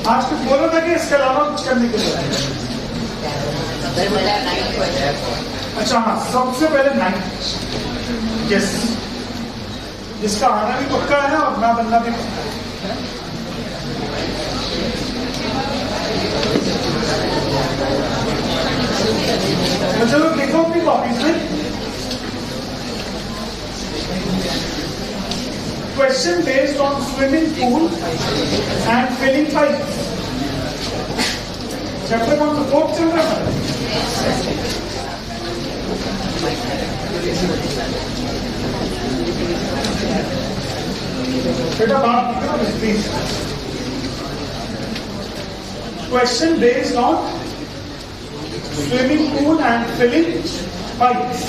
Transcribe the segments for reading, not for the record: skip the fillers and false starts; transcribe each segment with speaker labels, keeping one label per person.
Speaker 1: आज कुछ बोला था कि इसके अलावा कुछ करने के लिए? अच्छा हाँ, सबसे पहले 9 यस, जिसका आना भी पक्का है और ना बनना भी पक्का है। तो चलो देखो अपनी कॉपीज में question based on swimming pool and filling pipe. Chapter कौन सा? 4th चल रहा है। बेटा बात नहीं करो please. Question based on swimming pool and filling pipes.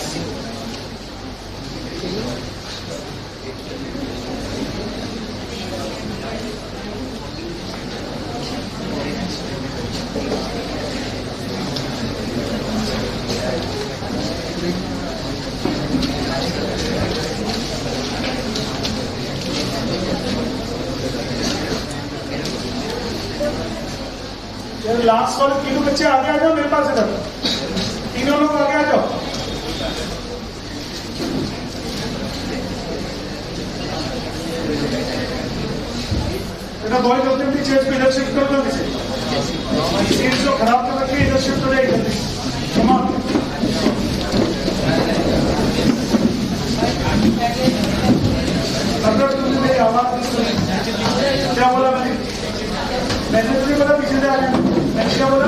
Speaker 1: Last वाले तीनों बच्चे आगे आ जाओ मेरे पास इधर। तीनों लोग आगे आ जाओ। बेटा बॉयज होते हैं चेयर्स पे इधर शिफ्ट कर दो। किसी सीट्स जो खराब कर रखी है इधर शिफ्ट हो जाएगी। अगर तुमने मेरी आवाज नहीं सुनी, क्या बोला मैंने तुझे बोला पीछे से आ जाए। मैंने क्या बोला?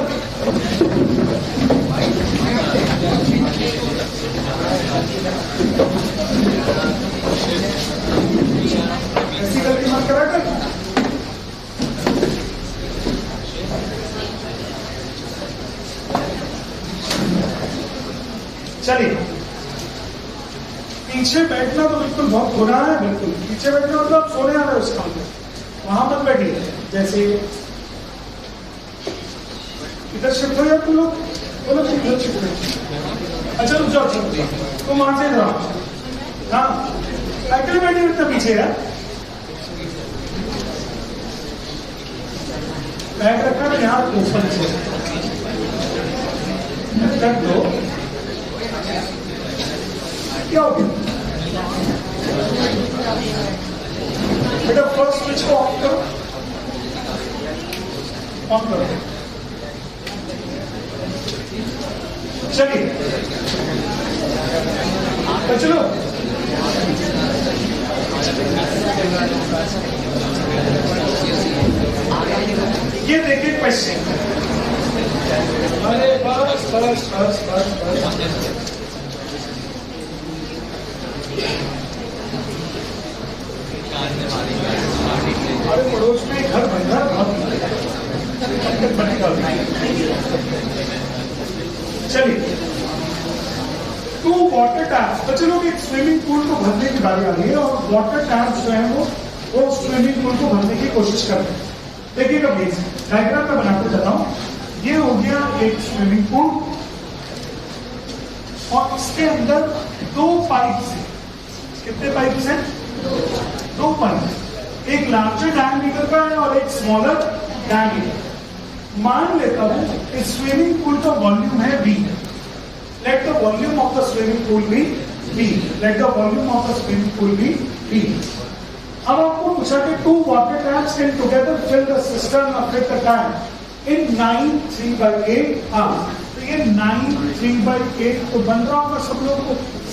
Speaker 1: ऐसी गलती मत करा कर। चलिए, पीछे बैठना तो बिल्कुल बहुत गुनाह है। बिल्कुल पीछे बैठना मतलब सोने आ रहे हो उस काम में, वहां मत बैठिए। जैसे इधर शिफ्ट हो जाए तुम लोग, बोलो तुम इधर शिफ्ट हो। अच्छा रुक जाओ, तुम वहां से जाओ। हाँ अकेले बैठे इतना पीछे यार। बैग रखना ना यहाँ ऊपर से रख दो। क्या हो गया बेटा? फर्स्ट स्विच को ऑन करो, ऑन करो। चलिए तो चलो, ये देखिए क्वेश्चन। अरे बस बस बस बस बस। अरे पड़ोस में घर बन रहा चलिए, 2 वाटर टैप्स। बच्चे लोग एक स्विमिंग पूल को भरने की बारी आ रही है और वाटर टैप्स जो है वो स्विमिंग पूल को भरने की कोशिश कर रहे हैं। देखिएगा प्लीज, डायग्राम में बनाते चला हूं। ये हो गया एक स्विमिंग पूल और इसके अंदर 2 पाइप्स हैं। कितने पाइप्स हैं? 2 पाइप। एक लार्जर डायमीटर का है और एक स्मॉलर डायमीटर। मान लेता हूं इस स्विमिंग पूल का वॉल्यूम है V। Let the volume of the swimming pool be V। Let the volume of the swimming pool be V। अब आपको पूछा कि 2 water taps can together fill the system और fill the tank in 9 3/8 hours. तो ये 9 3/8 तो बन रहा होगा सब लोग को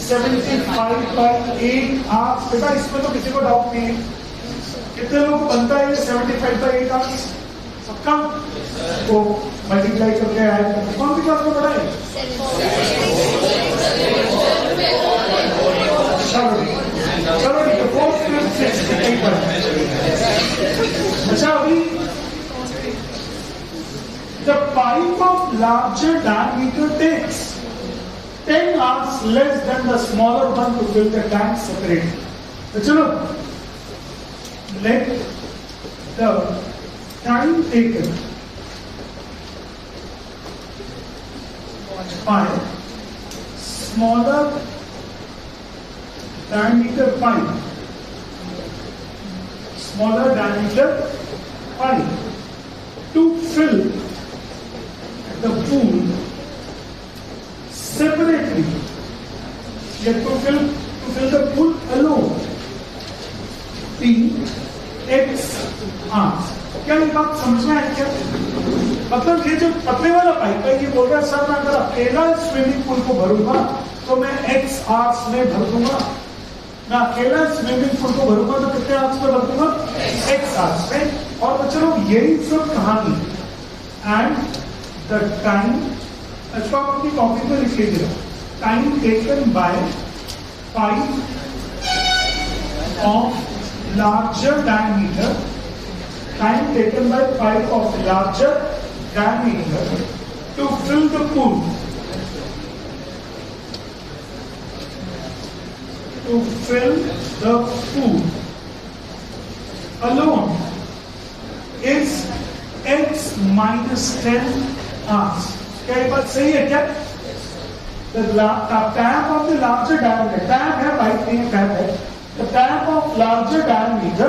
Speaker 1: 75/8 आवर्स। बेटा इसमें तो किसी को डाउट नहीं है। कितने लोगों को बनता है ये 75/8 आवर्स? सबका तो मल्टीप्लाई करके आएगा। कौन सी क्लास में पढ़ा है? चलो ठीक है, 4th 5th 6th नहीं पढ़ा। अच्छा अभी the pipe of larger diameter takes 10 hours less than the smaller one to fill the tank separately. तो चलो let the time taken by smaller diameter pipe to fill the pool separately. You have to fill the pool alone. P X R. क्या ये बात समझ में आई क्या? मतलब ये जो पतले वाला पाइप है, ये बोल रहा है सर मैं अगर अकेला स्विमिंग पूल को भरूंगा तो मैं X आर्स में भर दूंगा, मैं अकेला स्विमिंग पूल को भरूंगा तो कितने आर्स में भर दूंगा? X आर्स में। और बच्चों यही सब कहानी एंड द टाइम, अच्छा आप अपनी कॉपी में लिख लीजिएगा, time taken by pipe of larger diameter, time taken by pipe of larger diameter to fill the pool. To fill the pool alone is x minus 10 hours. क्या ये बात सही है क्या? The tap of the larger diameter, tap है pipe नहीं है, tap है. The tap of larger diameter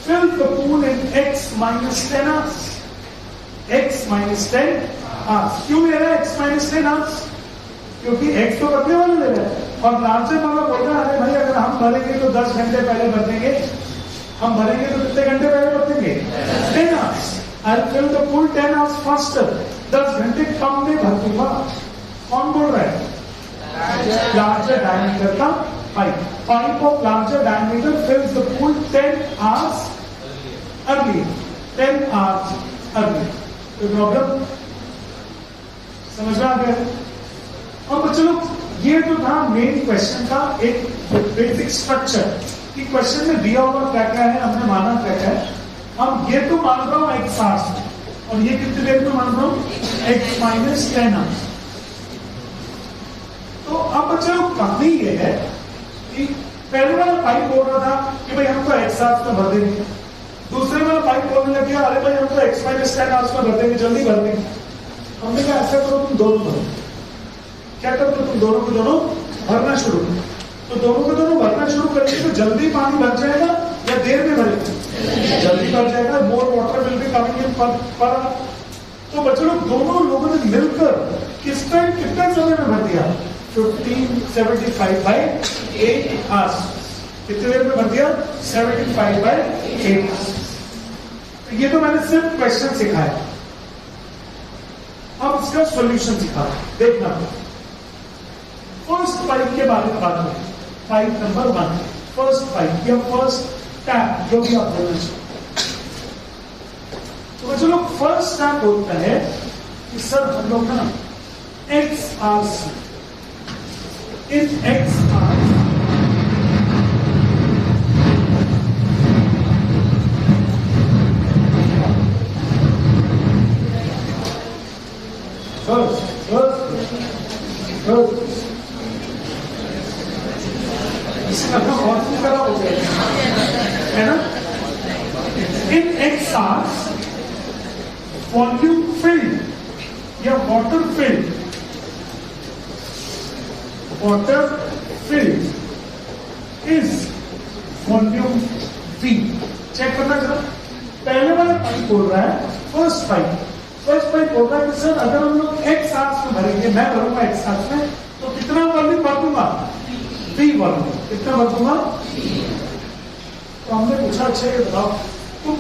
Speaker 1: fills the pool in x minus 10 hours. X minus 10 hours. क्यों ले रहा है x minus 10 hours? क्योंकि x तो पतले वाले ले रहा है और लार्जर वाला बोल रहा है अरे भाई अगर हम भरेंगे तो 10 घंटे पहले भर देंगे, हम भरेंगे तो कितने घंटे पहले भर देंगे? 10 hours. I'll fill the pool 10 hours faster. 10 घंटे कम में भर दूंगा। कौन बोल रहा है? Larger diameter का pipe. Pipe of larger diameter fills the pool 10 hours earlier. 10 hours earlier. कोई प्रॉब्लम? समझ में आ गया? अब बच्चों लोग ये तो था मेन क्वेश्चन का एक बेसिक स्ट्रक्चर कि क्वेश्चन में दिया हुआ क्या क्या है, हमने माना क्या क्या है। अब ये तो मान रहा हूं x hours और ये कितनी देर में मान रहा हूं? x minus 10 hours। तो अब बच्चों लोग कहानी ये है कि पहले वाला पाइप बोल रहा था कि भाई हम तो x आवर्स में भर देंगे, दूसरे वाला पाइप बोलने लग गया अरे भाई हम तो x minus 10 आवर्स में भर देंगे, जल्दी भर देंगे। हमने कहा ऐसा करो तुम दोनों भरो। क्या करो तुम दोनों को दोनों भरना शुरू करो। तो दोनों को दोनों भरना शुरू करेंगे तो जल्दी पानी भर जाएगा या देर में भरेगा? जल्दी भर जाएगा। More water will be coming in पर। तो बच्चों लोग दोनों लोगों ने मिलकर किस टाइम कितने समय में भर दिया? 1575 by 8 hours। कितने देर में भर दिया? 75 by 8 hours। तो ये तो मैंने सिर्फ क्वेश्चन सिखाया, अब इसका सॉल्यूशन सिखा देखना। फर्स्ट पाइप के बारे में बात करें, पाइप नंबर 1, फर्स्ट पाइप या फर्स्ट टैप जो भी आप बोलना चाहिए। तो बच्चों लोग फर्स्ट टैप बोलता है कि सर हम लोग ना x hours in x hours है ना? In x hours volume filled या water filled is volume V। Check करना जरा। पहले वाला पाइप बोल रहा है फर्स्ट पाइप बोल रहा है कि सर अगर हम लोग x आवर्स में भरेंगे, मैं भरूंगा x आवर्स में, तो कितना वॉल्यूम भर दूंगा? V volume. कितना भर दूंगा? तो हमने पूछा अच्छा ये बताओ तुम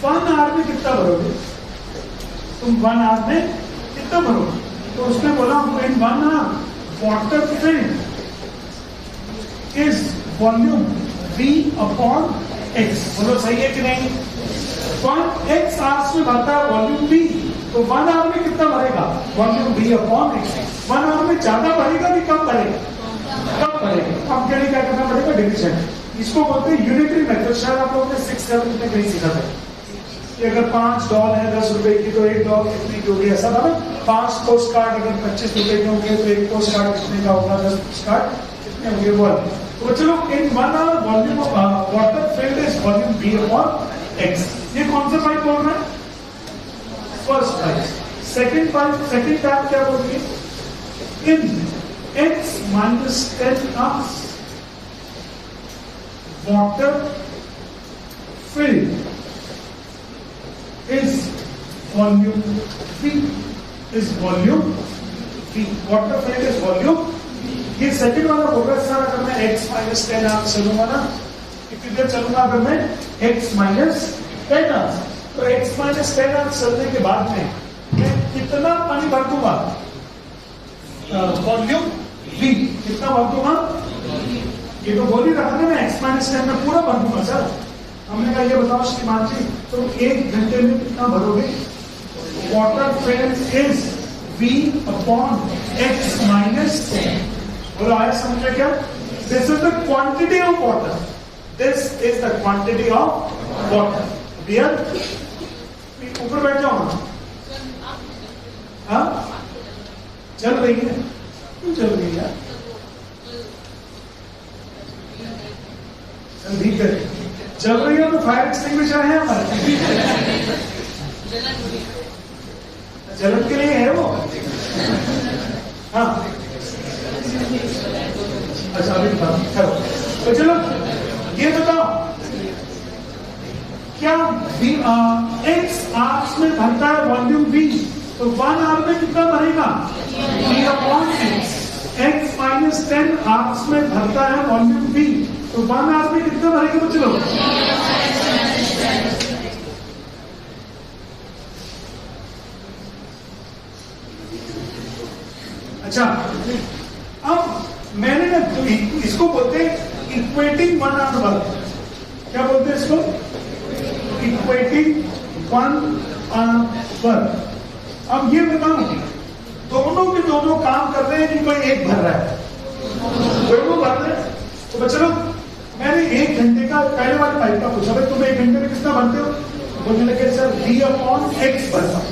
Speaker 1: 1 आवर में कितना भरोगे? तुम 1 आवर में कितना भरोगे? तो उसने बोला in 1 hour water filled is volume V upon x। बोलो सही है कि नहीं? 1x आवर्स में भरता है वॉल्यूम V, तो 1 आवर में कितना भरेगा? Volume V upon x। 1 hour में ज्यादा भरेगा कि कम भरेगा? कम भरेगा। अब के लिए क्या करना पड़ेगा? डिविजन। इसको बोलते हैं यूनिटरी मेथड। शायद आप लोगों ने 6-7 में कहीं सीखा था कि अगर 5 डॉल है 10 रुपए की तो 1 डॉल कितने की होगी, ऐसा था ना? 5 पोस्ट कार्ड अगर 25 रुपए के होंगे तो 1 पोस्ट कार्ड कितने का होगा? 10 पोस्ट कार्ड कितने होंगे? वॉल्यूम। तो चलो in 1 hour volume of water filled is volume V upon x। ये कौन सा पाइप बोल रहा है? First pipe. Second pipe, second tap क्या बोल रही है? In x minus 10 hours water filled is volume V is volume V, water filled is volume. ये सेकंड वाला होगा सर, अगर मैं x माइनस 10 आवर चलूंगा ना, कितनी चलूंगा अगर मैं x माइनस 10 आवर, तो x माइनस 10 आवर चलने के बाद में मैं कितना पानी भर दूंगा? वॉल्यूम V कितना भर दूंगा? ये तो बोल ही रहा था ना, मैं x माइनस 10 में पूरा भर दूंगा सर। हमने कहा ये बताओ श्रीमान जी, तो 1 घंटे में कितना भरोगे? Water filled is V upon x minus 10। बोलो आया समझ में क्या? This is the quantity of water, this is the quantity of water. Clear? ऊपर बैठ जाओ ना। हाँ चल रही है, क्यों चल रही है? भीतर चल रही है तो फायर एक्सटिंग्विशर है हमारे, जलन के लिए है वो। हाँ अच्छा अभी करो। तो चलो ये बताओ, क्या x आवर्स में भरता है वॉल्यूम V, तो 1 आवर में कितना भरेगा? V upon x minus 10 hours में भरता है वॉल्यूम V, तो 1 आवर में कितना भरेगा बच्चों? अच्छा अब मैंने ना इसको बोलते हैं इक्वेटिंग वन आवर वर्क। क्या बोलते हैं इसको? Equating one hour work. अब ये बताओ, दोनों के दोनों काम कर रहे हैं कि कोई एक भर रहा है? दोनों भर रहे हैं। तो बच्चों मैंने 1 घंटे का पहले वाले पाइप का पूछा, भाई तुम 1 घंटे में कितना भरते हो? बोलने लगे सर V अपॉन x भरता हूं।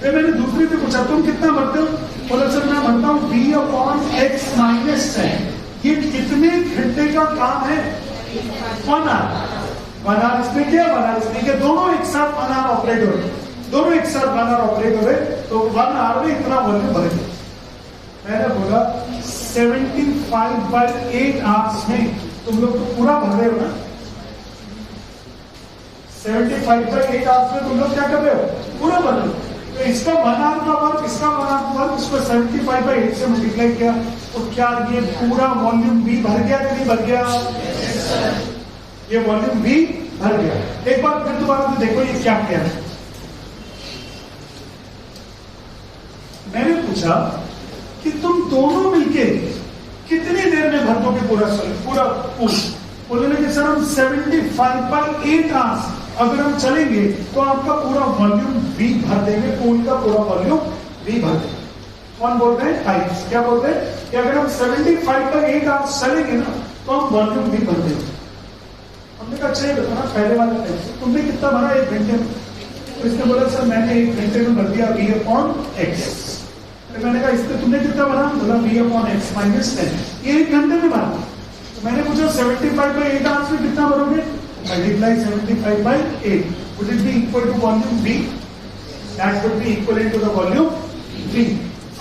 Speaker 1: फिर मैंने दूसरी से पूछा तुम कितना भरते हो? बोला सर मैं भरता हूं V अपॉन x माइनस 10। ये कितने घंटे का काम है? 1 आवर। 1 आवर इसमें क्या, 1 आवर इसमें क्या, दोनों एक साथ 1 आवर ऑपरेट हो रहे, दोनों एक साथ 1 आवर ऑपरेट हो रहे, तो 1 आवर में इतना वॉल्यूम भर गया। मैंने बोला 75/8 आवर्स में तुम लोग तो पूरा भर रहे हो ना? 75/8 आवर्स में तुम लोग क्या कर रहे हो? पूरा भर रहे हो। तो इसका 1 आवर का वर्क, इसका 1 आवर का वर्क, इसको 75/8 से मल्टीप्लाई किया, तो क्या ये पूरा वॉल्यूम V भर गया कि नहीं भर गया? ये वॉल्यूम V भर गया। एक बार फिर दोबारा से देखो ये क्या किया है। मैंने पूछा कि तुम दोनों मिलके कितनी देर में भर दोगे पूरा पूल? बोलने लगे सर हम 75/8 आवर्स अगर हम चलेंगे तो आपका पूरा वॉल्यूम V भर देंगे, पूल का पूरा वॉल्यूम V भर देंगे। कौन बोल रहे हैं? पाइप्स। क्या बोल रहे हैं कि अगर हम 75/8 आवर्स चलेंगे ना तो हम वॉल्यूम V भर देंगे। हमने कहा अच्छा ये बताना पहले वाला पाइप तुमने कितना भरा 1 घंटे में? तो इसने बोला सर मैंने 1 घंटे में भर दिया V अपॉन x। तो मैंने कहा इसने तुमने कितना भरा? बोला V अपॉन x माइनस 10। ये 1 घंटे में भरा। तो मैंने पूछा 75/8 आवर्स में कितना भरोगे? Multiply 75/8. Would it be equal to volume V? That would be equivalent to the volume V.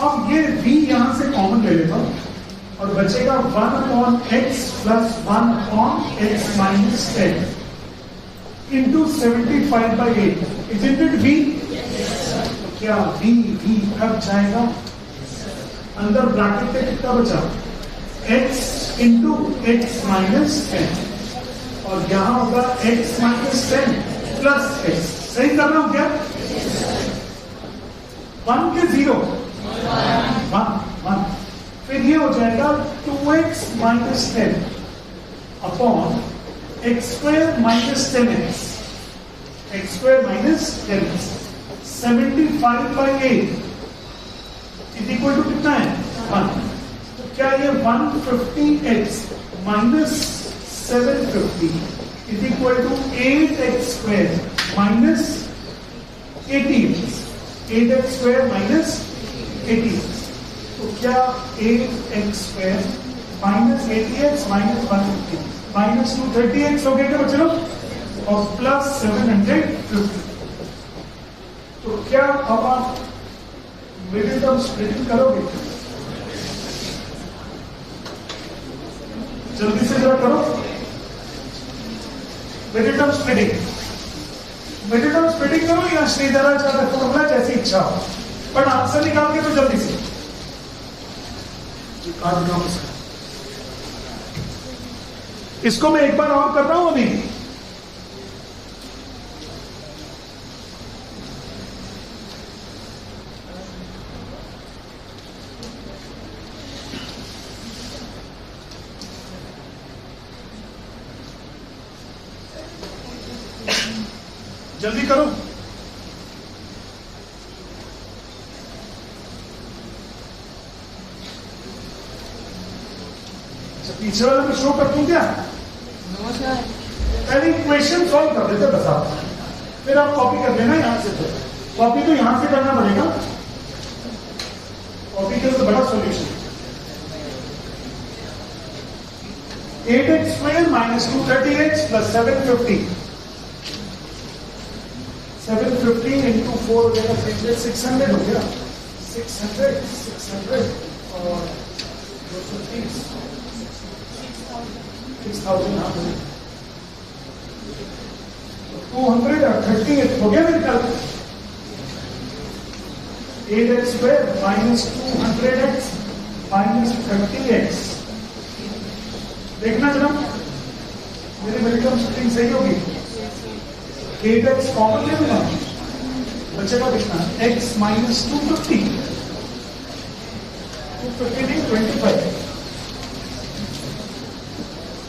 Speaker 1: अब ये V यहां से कॉमन ले लेता हूं और बचेगा 1 upon x plus 1 upon x minus 10 into 75/8। Isn't it V? तो क्या V कब जाएगा? अंदर ब्रैकेट में कितना बचा? x इंटू x माइनस 10 और यहां होगा x माइनस 10 प्लस x। सही कर रहा हूं क्या? 1 के 0 1 फिर ये हो जाएगा 2x minus 10 upon x square minus 10x, x square minus 10x। 75/8 is equal to कितना है? 1। तो क्या ये 150x minus 750 is equal to 8x square minus 80x। 8x square minus 80x। तो क्या 8x square minus 80x minus 150 minus 230x हो गया क्या बच्चों? और प्लस 750। तो क्या अब आप मिडिल टर्म स्प्लिटिंग करोगे? जल्दी से जरा करो middle term splitting. Middle term splitting करो या श्रीधराज का फॉर्मूला जैसी इच्छा हो, बट आंसर निकाल के तो जल्दी से इसको मैं एक बार और कर रहा हूं अभी। जल्दी करो। अच्छा पीछे वाला मैं शो कर दूं क्या? पहले इक्वेशन सॉल्व कर देते बस आप, फिर आप कॉपी कर लेना यहां से। कॉपी तो यहां से करना पड़ेगा, कॉपी के तो बड़ा solution. 8x square minus 230x plus 750 into 4 हो जाएगा 600 हो गया। 600 और 230 6,000 200 और 38 हो गया मेरे ख्याल। 8x square minus 200x minus 30x। देखना जरा मेरी मिलकम स्प्लिटिंग सही होगी। 8x कॉमन ले लूंगा, बचेगा कितना? x माइनस 250 नहीं 25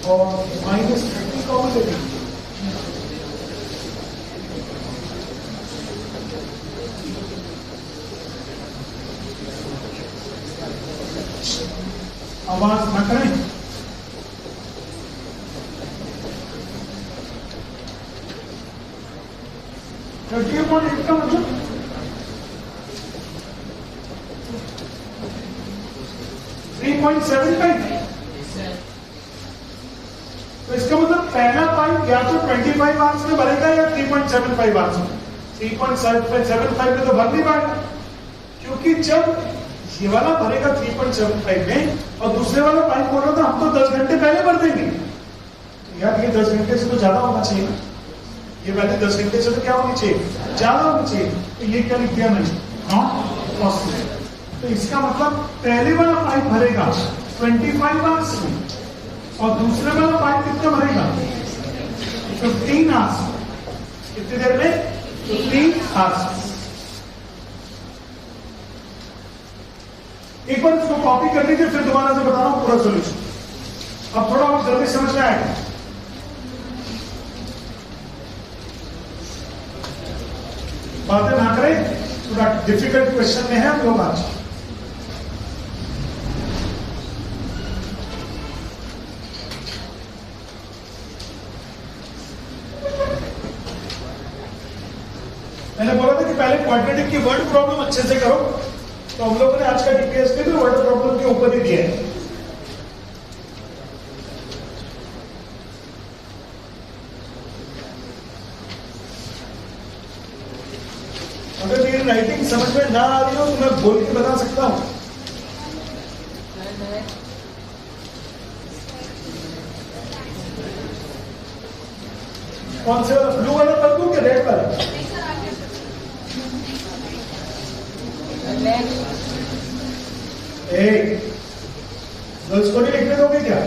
Speaker 1: और माइनस 30 कॉमन ले लूंगा। आवाज न करें। का मतलब 3.75। तो इसका मतलब पहला पाइप या तो 25 आवर्स में भरेगा या 3.75 आवर्स में। 3.75 में तो भर नहीं पाएगा, क्योंकि जब ये वाला भरेगा 3.75 में और दूसरे वाला पाइप बोल रहा था हम तो 10 घंटे पहले भर देंगे। यार ये 10 घंटे से तो ज्यादा होना चाहिए ना, ये पहले 10 घंटे से तो क्या होनी चाहिए? ज्यादा होनी चाहिए। तो ये क्या लिख दिया मैंने? Not possible. तो इसका मतलब पहले वाला पाइप भरेगा 25 आवर्स में और दूसरे वाला पाइप कितना भरेगा? 15 आवर्स। कितनी देर में? 15 आवर्स। एक बार इसको कॉपी कर लीजिए, फिर दोबारा से बता रहा हूं पूरा सोल्यूशन। अब थोड़ा और जल्दी समझ में आएगा। बातें ना करें, थोड़ा डिफिकल्ट क्वेश्चन में है हम लोग आज। मैंने बोला था कि पहले क्वाड्रेटिक की वर्ड प्रॉब्लम अच्छे से करो, तो हम लोगों ने आज का डीपीएस के भी वर्ड प्रॉब्लम के ऊपर ही दिया है। अगर मेरी राइटिंग समझ में ना आ रही हो तो मैं बोल के बता सकता हूं। कौन से वाला? ब्लू वाला कर दूं कि रेड वाला? गर्ल्स को नहीं लिखने दोगे क्या?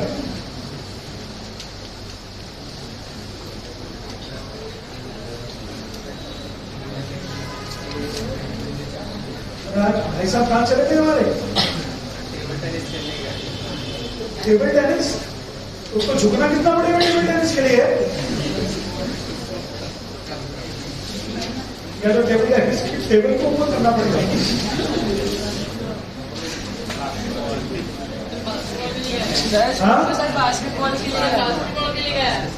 Speaker 1: भाई साहब कहां चले थे हमारे? Table tennis. उसको झुकना कितना पड़ेगा टेबल टेनिस के लिए? या तो टेबल को ऊपर करना पड़ेगा। हाँ?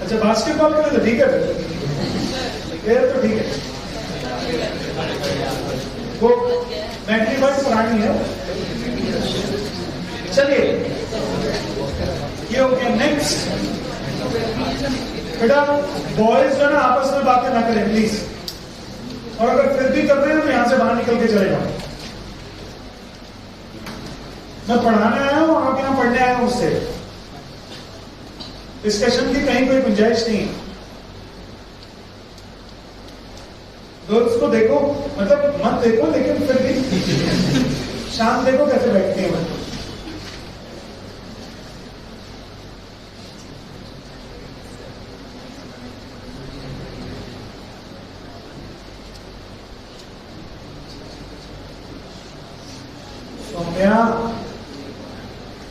Speaker 1: अच्छा बास्केटबॉल के लिए तो ठीक है, फिर तो ठीक है। वो मैग्नीफाइड पुरानी है। चलिए ये हो गया। नेक्स्ट बेटा, बॉयज जो ना आपस में बातें ना करें प्लीज, और अगर फिर भी कर रहे हैं तो यहां से बाहर निकल के चले जाओ। मैं पढ़ाने आया हूं और आप यहां पढ़ने आया हूं। उससे डिस्कशन की कहीं कोई गुंजाइश नहीं है। गर्ल्स को देखो, मतलब मत देखो लेकिन फिर भी शाम देखो कैसे बैठती है मतलब। सौम्या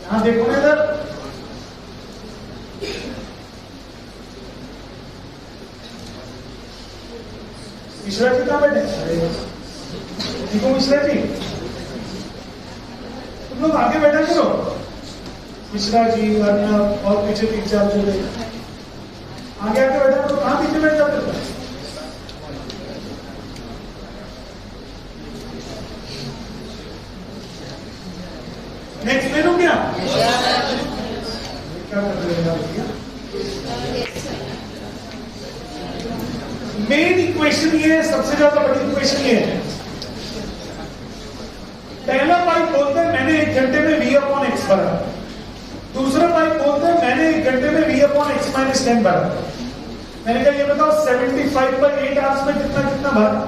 Speaker 1: यहां देखो ना इधर, मिश्रा जी कहां बैठे? देखो मिश्रा जी, तुम लोग आगे बैठा करो। मिश्रा जी अर्णव और पीछे 3-4 जो आगे आके बैठा करो। कहां पीछे बैठ जाते हो? नेक्स्ट ले लो क्या? क्या कर रहे हैं? मेन इक्वेशन ये है, सबसे ज्यादा बड़ी इक्वेशन ये है। पहला पाइप बोलते हैं मैंने 1 घंटे में V/X भरा। दूसरा पाइप बोलते हैं मैंने 1 घंटे में V/X - 10 भरा। मैंने कहा ये बताओ 75/8 आवर्स में कितना कितना भरा?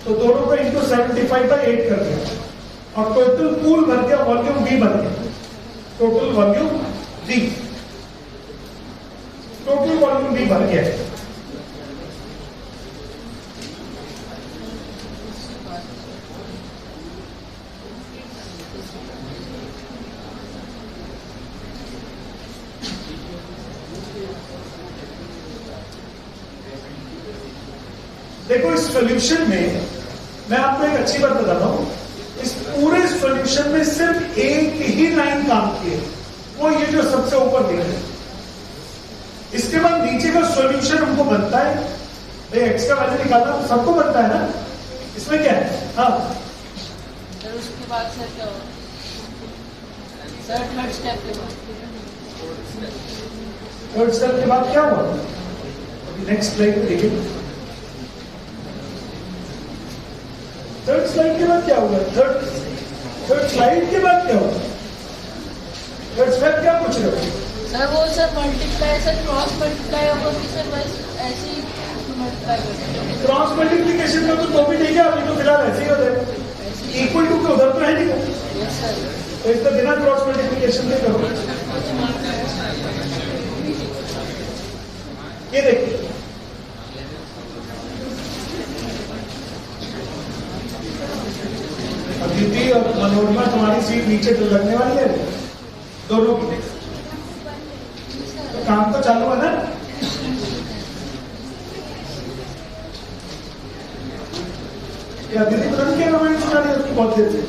Speaker 1: तो दोनों को इंटू 75/8 कर दिया और टोटल पूल भर गया, वॉल्यूम V भर गया। Total volume V, total volume V भर गया। देखो इस सॉल्यूशन में मैं आपको एक अच्छी बात बताता हूं, इस पूरे सॉल्यूशन में सिर्फ एक ही लाइन काम की है, वो ये जो सबसे ऊपर दिख रहा है। इसके बाद नीचे का सॉल्यूशन हमको बनता है, एक्स का वैल्यू निकालना सबको बनता है ना, इसमें क्या है? हाँ
Speaker 2: उसके बाद सर क्या होगा? थर्ड स्टेप के बाद,
Speaker 1: थर्ड स्टेप के बाद क्या हुआ? नेक्स्ट स्लाइड में देखिए। थर्ड स्लाइड के बाद क्या होगा? थर्ड स्लाइड के बाद क्या होगा? थर्ड स्टेप क्या पूछ रहे हो?
Speaker 2: सर वो sir multiply, sir cross multiply होगा कि सर बस ऐसे ही मल्टीप्लाई करेंगे?
Speaker 1: क्रॉस मल्टीप्लिकेशन में तो भी ठीक है, अभी तो फिलहाल ऐसे ही हो जाएगा। इक्वल टू के उधर तो है नहीं, तो इसका बिना क्रॉस मल्टीप्लिकेशन के करो। ये देखिए अदिति और मनोरमा, तुम्हारी सीट नीचे तो लगने वाली है दोनों की, तो काम तो चालू है ना। ये अदिति पता नहीं क्या रोमांच सुना रही है उसकी बहुत देर से।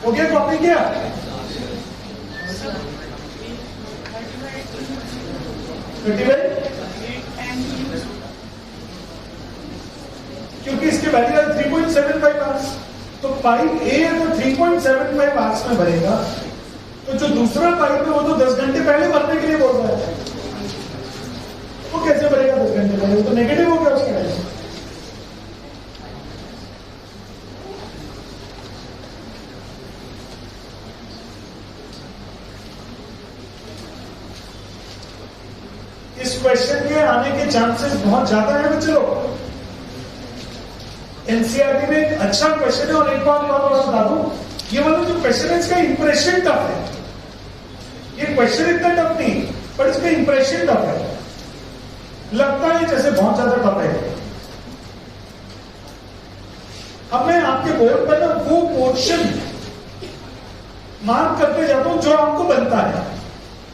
Speaker 1: हो गया कॉपी किया? क्योंकि इसके वैल्यू है 3.75 आवर्स, तो पाइप ए अगर 3.75 आवर्स में भरेगा, तो जो दूसरा पाइप है वो तो 10 घंटे पहले भरने के लिए बोल रहा है, वो कैसे भरेगा 10 घंटे पहले? वो तो नेगेटिव हो गया उसके वैल्यू। इस क्वेश्चन के आने के चांसेस बहुत ज्यादा है बच्चों। एनसीईआरटी में एक अच्छा क्वेश्चन है, और एक बात और बता दूं, ये वाला जो क्वेश्चन है इसका इंप्रेशन टफ है। ये क्वेश्चन इतना टफ नहीं, पर इसका इंप्रेशन टफ है, लगता है जैसे बहुत ज्यादा टफ है। अब मैं आपके बोर्ड पर ना वो पोर्शन मार्क करते जाता हूं जो आपको बनता है,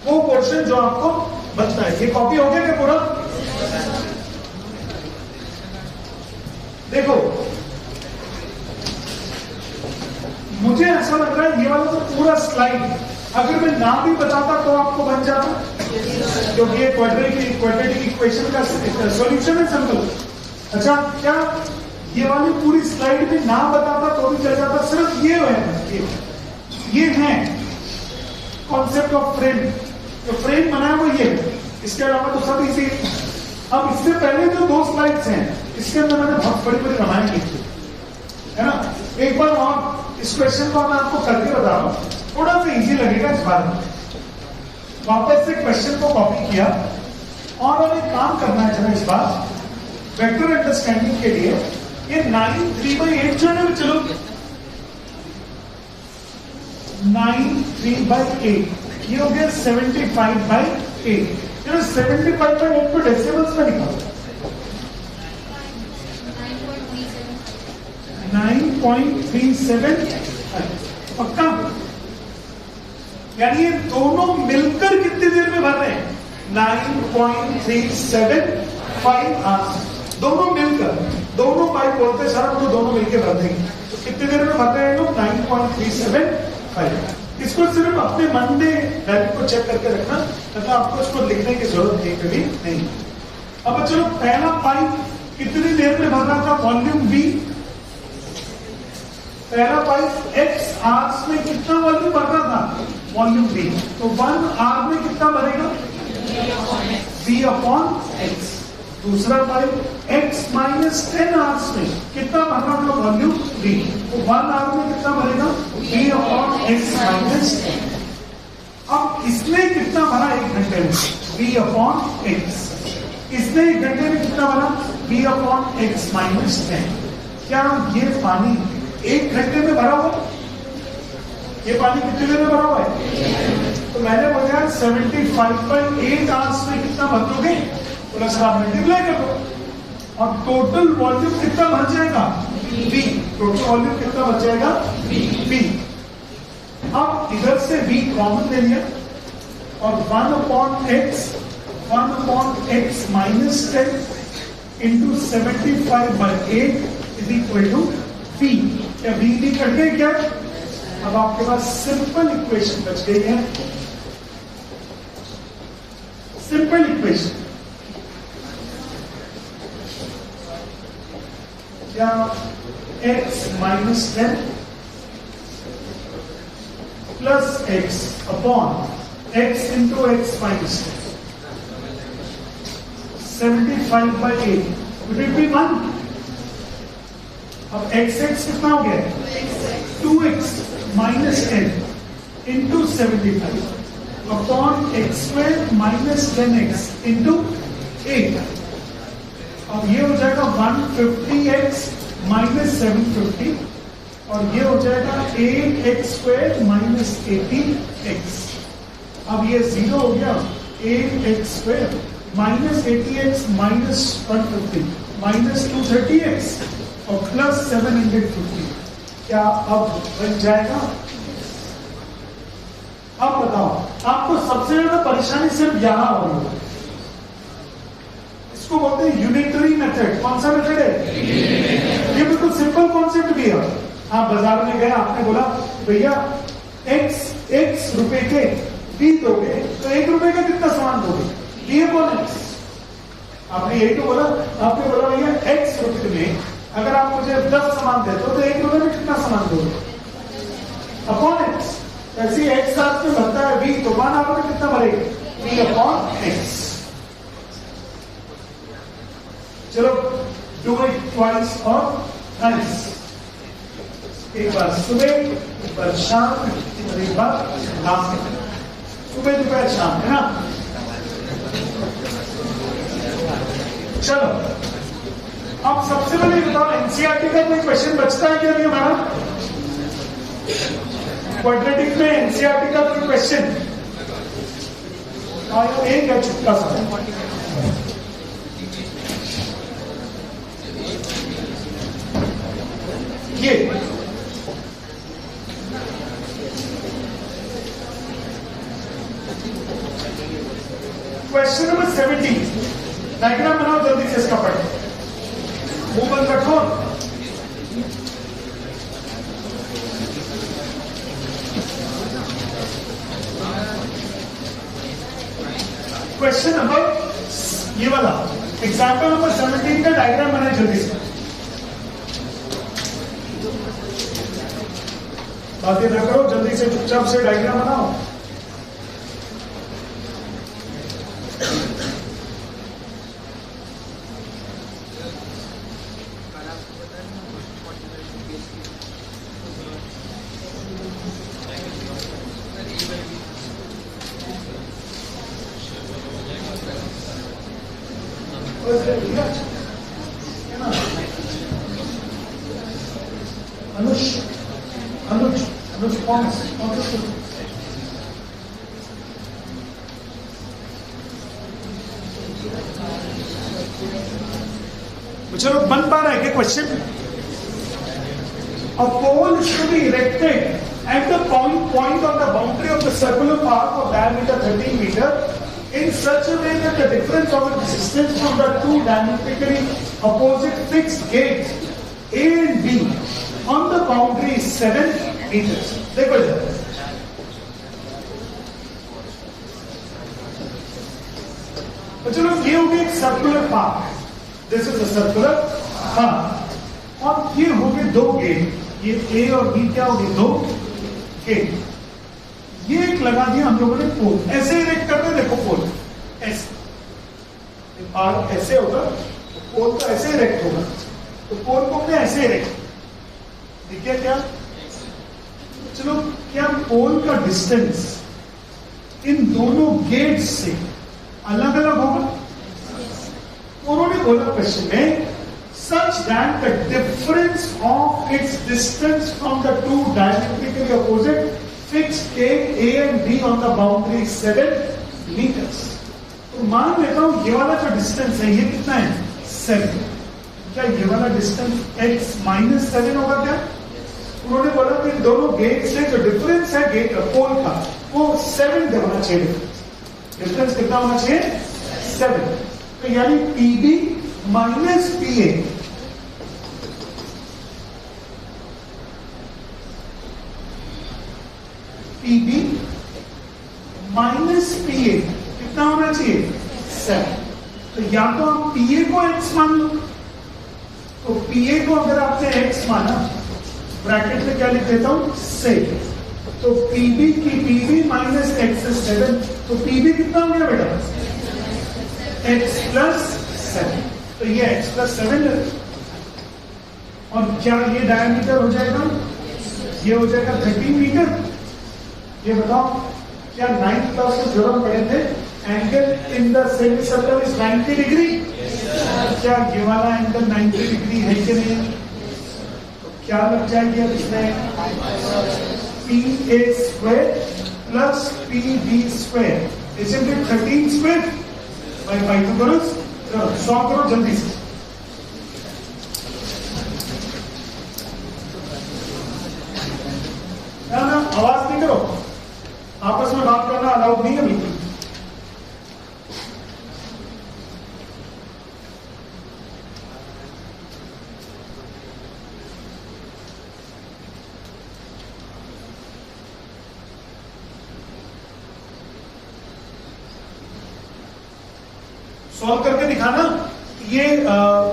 Speaker 1: वो पोर्शन जो आपको बनता है। ये कॉपी हो गया क्या पूरा? देखो मुझे ऐसा लग रहा है ये वाला तो पूरा स्लाइड अगर मैं ना भी बताता तो आपको बन जाता, क्योंकि ये क्वाड्रेटिक इक्वेशन का सॉल्यूशन है सिंपल। अच्छा, क्या ये वाली पूरी स्लाइड में ना बताता तो भी चल जाता? सिर्फ ये है, ये है कॉन्सेप्ट ऑफ फ्रेम, जो फ्रेम बनाया वो ये, इसके अलावा तो सब इसी। अब इससे पहले जो 2 स्लाइड्स हैं इसके अंदर मैंने बहुत बड़ी बड़ी रामायण लिखी है ना, एक बार और इस क्वेश्चन को मैं आपको करके बता रहा हूं, थोड़ा सा इजी लगेगा इस बार में। वापस से क्वेश्चन को कॉपी किया और हमें काम करना है जरा इस बार वेक्टर अंडरस्टैंडिंग के लिए। ये 9 3/8 जो है ना, चलो 9 3/8 ये हो गया 75/8। 75/8 को डेसिमल्स में निकालो 9.37 पक्का। यानी ये दोनों मिलकर कितनी देर में भर रहे हैं? 9.375 आवर्स। दोनों मिलकर, दोनों पाइप बोलते हैं सारा, दोनों मिलकर भर देंगे। तो कितनी देर में भर रहे हैं लोग? 9.375। इसको सिर्फ अपने मन में वैल्यू को चेक करके रखना, तथा आपको इसको लिखने की जरूरत नहीं कभी नहीं। अब चलो पहला पाइप कितनी देर में भर रहा था? Volume B. पहला पाइप x आवर्स में कितना वॉल्यूम भर रहा था? Volume B. तो 1 आवर में कितना भरेगा? v/x। दूसरा पाइप x -10 आवर्स में कितना भरना था? Volume B. तो 1 आवर में कितना भरेगा? v/x -10। अब इसने कितना भरा 1 घंटे में? v/x। इसने 1 घंटे में कितना भरा? v/x -10। क्या ये पानी 1 घंटे में भरा हुआ? ये पानी कितनी देर में भरा हुआ है? तो मैंने बोला 75/8 आवर्स में कितना भर दोगे? बोला सर आप मल्टीप्लाई कर दो और टोटल वॉल्यूम कितना भर जाएगा? V। टोटल वॉल्यूम कितना बच जाएगा? V। अब इधर से V कॉमन ले लिया और 1/x -10 into 75/8 is equal to V। क्या V कट गए क्या? अब आपके पास सिंपल इक्वेशन बच गई है। सिंपल इक्वेशन क्या? x -10 plus x upon x into x -10 75/8 would it be 1? अब x कितना हो गया? 2x -10 into 75 upon x² -10x into 8। अब ये हो जाएगा 150x -750 और ये हो जाएगा 8x² -80x। अब ये 0 हो गया। 8x² -80x -150 -230x और प्लस 750। क्या अब बन जाएगा? अब बताओ, आपको सबसे ज्यादा परेशानी सिर्फ यहां हो रही है। इसको बोलते हैं यूनिटरी मेथड। कौन सा मेथड है? ये बिल्कुल सिंपल कॉन्सेप्ट भी है। आप बाजार में गए, आपने बोला भैया x रुपए के बी दोगे तो 1 रुपए का कितना सामान दोगे? b/x। आपने यही तो बोला। आपने बोला भैया x रुपए में अगर आप मुझे 10 सामान देते हो तो 1 रुपए में कितना सामान दोगे? Upon x। ऐसी x साथ में बनता है v, तो 1 आवर में कितना भरेगा? v/x। चलो डू इट ट्वाइस और थ्राइस। एक बार सुबह, एक बार शाम और एक बार रात में। सुबह दोपहर शाम, है ना? चलो अब सबसे पहले बताओ, एनसीईआरटी का कोई क्वेश्चन बचता है क्या? नहीं हमारा क्वाड्रेटिक में एनसीईआरटी का कोई क्वेश्चन? एक है छोटा सा। ये क्वेश्चन नंबर 17। डायग्राम बनाओ जल्दी से इसका। पढ़ो, मुंह बंद रखो। क्वेश्चन नंबर ये वाला एग्जाम्पल नंबर 17 का डायग्राम बनाए जल्दी से। बातें ना करो, जल्दी से चुपचाप से डायग्राम बनाओ। है ना? अनुज अनुज अनुज कौन सा? चलो बन पा रहा है क्या question? A pole is to be erected at the point on the boundary of the circular path of diameter 13 meter in such a way that the difference of the distance from the two diametrically opposite fixed gates A and B on the boundary is 7 meters. देखो जरा, तो चलो ये हो गया एक circular path, this is a circular path, और ये हो गए दो गेट, ये ए और बी क्या हो गए? दो गेट। ये एक लगा दिया हम लोगों ने पोल, ऐसे इरेक्ट करते हैं, देखो पोल ऐसे और ऐसे होगा, पोल तो ऐसे इरेक्ट होगा, तो पोल को हमने ऐसे इरेक्ट, देखिए क्या? चलो, क्या पोल का डिस्टेंस इन दोनों गेट्स से अलग अलग होगा? उन्होंने बोला क्वेश्चन में such that the difference of its distance from the two diametrically opposite fixed gate A and B on the boundary is 7 meters. तो मान लेता हूं ये वाला जो डिस्टेंस है ये कितना है? 7। क्या ये वाला डिस्टेंस x माइनस 7 होगा क्या? उन्होंने बोला कि दोनों गेट से जो डिफरेंस है गेट पोल का वो 7 होना चाहिए। डिफरेंस कितना होना चाहिए? 7। तो यानी PB minus PA PB minus PA कितना होना चाहिए? 7। तो या तो हम PA को x मान लो, तो PA को अगर आपने x माना, ब्रैकेट में क्या लिख देता हूं? 6। तो PB माइनस x is 7, तो PB कितना हो गया बेटा? x plus 7। तो ये x प्लस 7 है, और क्या ये डायमीटर हो जाएगा? ये हो जाएगा 13 मीटर। ये बताओ, क्या 9th क्लास में जो हम पढ़े थे, angle in the semi circle is 90 degree? क्या ये वाला एंगल 90 डिग्री है कि नहीं? तो क्या लग जाएगी अब इसमें? PA square plus PB square, इसलिए 13 स्क्वायर बाई पाइथागोरस। चलो सॉल्व करो जल्दी से। ना आवाज नहीं करो, आपस में बात करना अलाउड नहीं है बिल्कुल। सॉल्व करके दिखाना। ये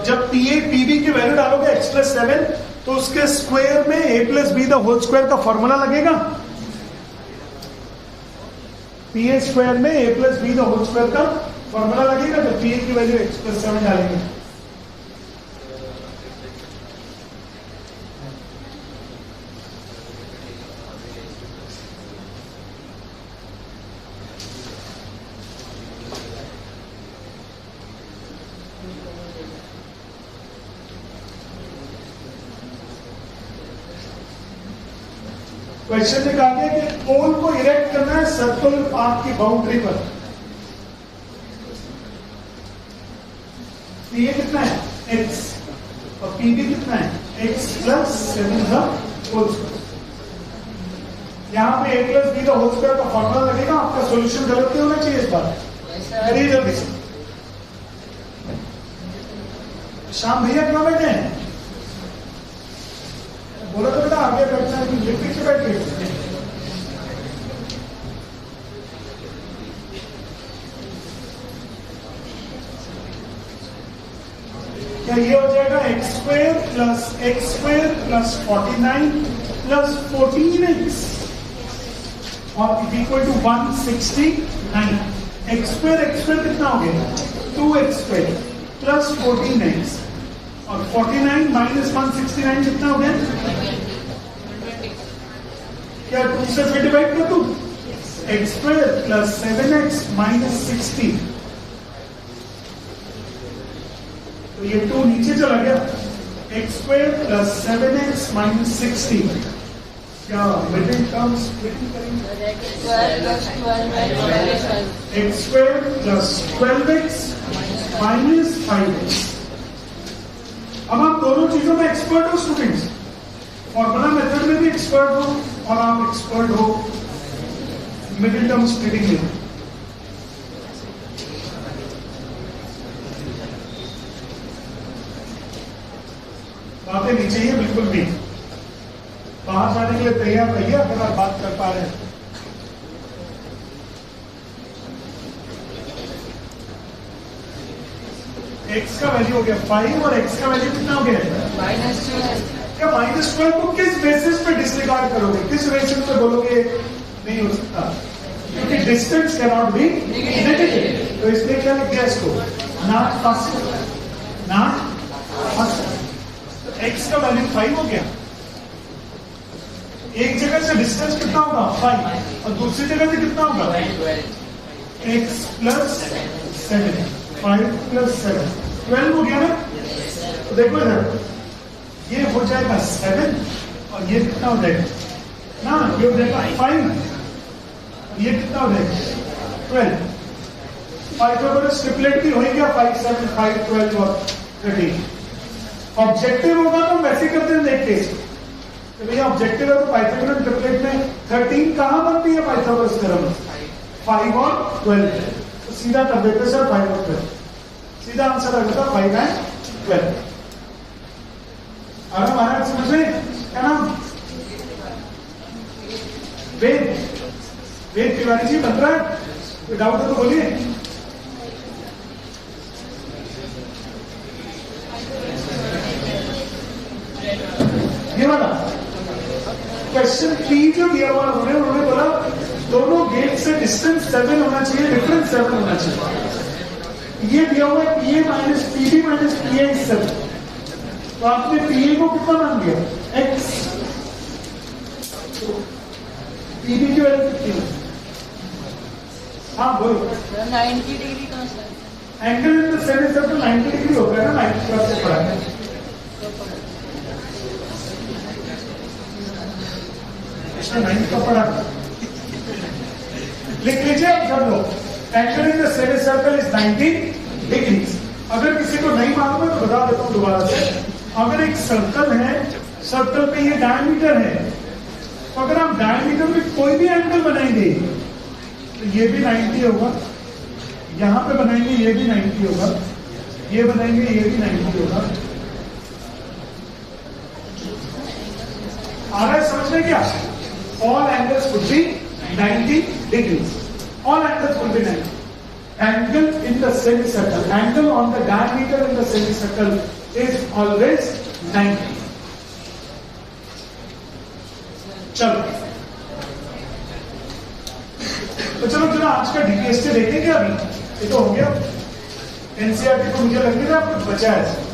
Speaker 1: जब PA PB की वैल्यू डालोगे x प्लस 7, तो उसके स्क्वायर में a plus B the whole square का फॉर्मूला लगेगा। PA स्क्वायर में a plus B the whole square का फॉर्मूला लगेगा जब PA की वैल्यू x प्लस 7 डालेंगे। क्वेश्चन में कहा गया कि पोल को इरेक्ट करना है सर्कुलर पाथ की बाउंड्री पर। ये कितना है? x, और PB कितना है? x प्लस 7 का होल स्क्वायर। यहां पे a प्लस बी का होल स्क्वायर का फॉर्मूला लगेगा। आपका सॉल्यूशन गलत नहीं होना चाहिए इस बार। करिए जल्दी से। श्याम भैया क्यों बैठे हैं? बोला तो बेटा आगे करना है, लिख के बैठ गए। क्या ये हो जाएगा x square plus 49 plus 14x और इक्वल टू 169। x स्क्वायर कितना हो गया? 2x स्क्वायर प्लस 14x और 49 माइनस 169 कितना हो गया? क्या 2 से फिर डिवाइड कर दूं? x square plus 7x minus 60 तो ये 2 नीचे चला गया, x² + 7x - 16 क्या मिडिल टर्म स्प्लिटिंग करेंगे, x² + 12x - 5x। अब आप दोनों चीजों में एक्सपर्ट हो स्टूडेंट्स, फॉर्मूला मेथड में भी एक्सपर्ट हो और आप एक्सपर्ट हो मिडिल टर्म स्प्लिटिंग में। बातें नहीं चाहिए बिल्कुल भी, बाहर जाने के लिए तैयार रहिए अगर आप बात कर पा रहे हैं। x का वैल्यू हो गया 5 और x का वैल्यू कितना हो गया -12। क्या -12 को किस बेसिस पे डिसरिगार्ड करोगे, किस बेसिस पे बोलोगे नहीं हो सकता, क्योंकि डिस्टेंस कैनॉट बी नेगेटिव, तो इसलिए क्या लिख दिया इसको, not possible, not possible. x का वैल्यू 5 हो गया, एक जगह से डिस्टेंस कितना होगा 5 और दूसरी जगह से कितना होगा x + 7, 5 + 7 12 हो गया ना। तो देखो इधर ये हो जाएगा 7 और ये कितना हो जाएगा ना, ये हो जाएगा 5, ये कितना हो जाएगा 12। पाइथागोरस ट्रिपलेट भी हो गया 5 7 5 12 और 13। ऑब्जेक्टिव होगा तो वैसे करते हैं, देखते तो भैया ऑब्जेक्टिव है तो पाइथागोरस ट्रिपलेट में 13 कहां बनती है पाइथागोरस थ्योरम, 5 और 12, तो सीधा कर देते सर 5 और 12, सीधा आंसर आ जाता 5 और 12। अरे महाराज समझ रहे क्या नाम, वेद तिवारी जी बन रहा है, कोई डाउट है तो बोलिए। ये वाला क्वेश्चन 3 जो दिया हुआ उन्होंने बोला दोनों गेट से डिस्टेंस 7 होना चाहिए, डिफरेंस 7 होना चाहिए। ये दिया हुआ है PA - PB - PA is 7, तो आपने PA को कितना मान लिया x, PB की वैल्यू कितनी, हाँ बोलो
Speaker 2: 90 डिग्री का sir,
Speaker 1: angle in the semi circle 90 degree होता है ना, 90 क्लास से पढ़ा है। इसमें 90 का पढ़ा लिख लीजिए आप सब लोग, angle in the semi circle is 90 degrees. अगर किसी को नहीं मालूम है तो बता देता हूं दोबारा से, अगर एक सर्कल है, सर्कल पे ये डायमीटर है, तो अगर आप डायमीटर में कोई भी एंगल बनाएंगे तो ये भी 90 होगा, यहां पे बनाएंगे ये भी 90 होगा, ये बनाएंगे ये भी 90 होगा। आ रहा है समझ में क्या, all angles would be 90 degrees, all angles will be 90. Angle in the semicircle, angle on the diameter in the semicircle is always 90. चलो तो चलो आज का डीपीएसटी देखेंगे। अभी ये तो हो गया, एनसीईआरटी को मुझे लग रहा है कुछ बचा है।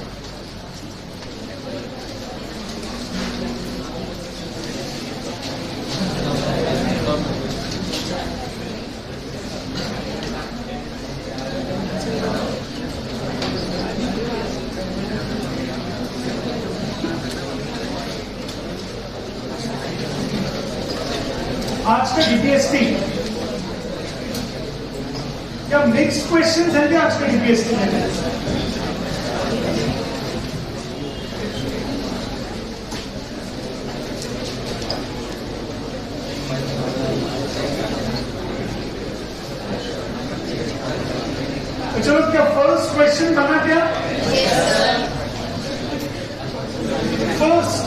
Speaker 1: आज का डीपीएसटी क्या मिक्स क्वेश्चन है क्या आज का डीपीएसटी में? तो चलो क्या फर्स्ट क्वेश्चन बना क्या? फर्स्ट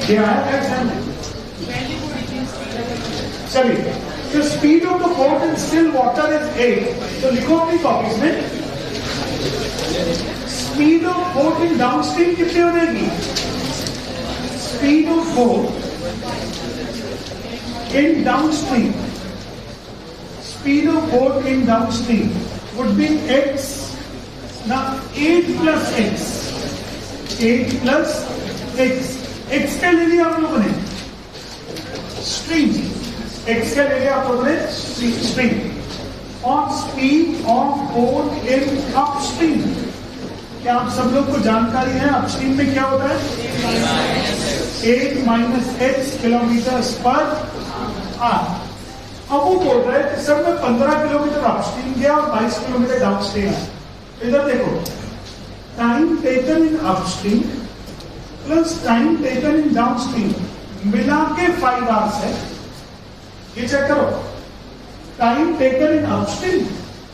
Speaker 1: क्या है? चलिए, तो speed of the boat in still water is 8, तो लिखो अपनी कॉपीज में speed of boat in downstream कितनी हो जाएगी? Speed of boat in downstream, speed of boat in downstream would be x, ना 8 plus x, 8 plus x, x क्या ले लिया आप लोगों ने? स्ट्रीम, x क्या ले लिया आप लोगों ने? स्ट्रीम। और speed of boat in upstream. क्या आप सब लोग को जानकारी है अपस्ट्रीम में क्या होता है? 8 - x किलोमीटर पर आवर। अब वो बोल रहा है कि सर मैं 15 किलोमीटर अपस्ट्रीम गया और 22 किलोमीटर डाउनस्ट्रीम है। इधर देखो, time taken in upstream plus time taken in downstream मिला के 5 आवर्स है। ये चेक करो, टाइम टेकन इन अपस्ट्रीम,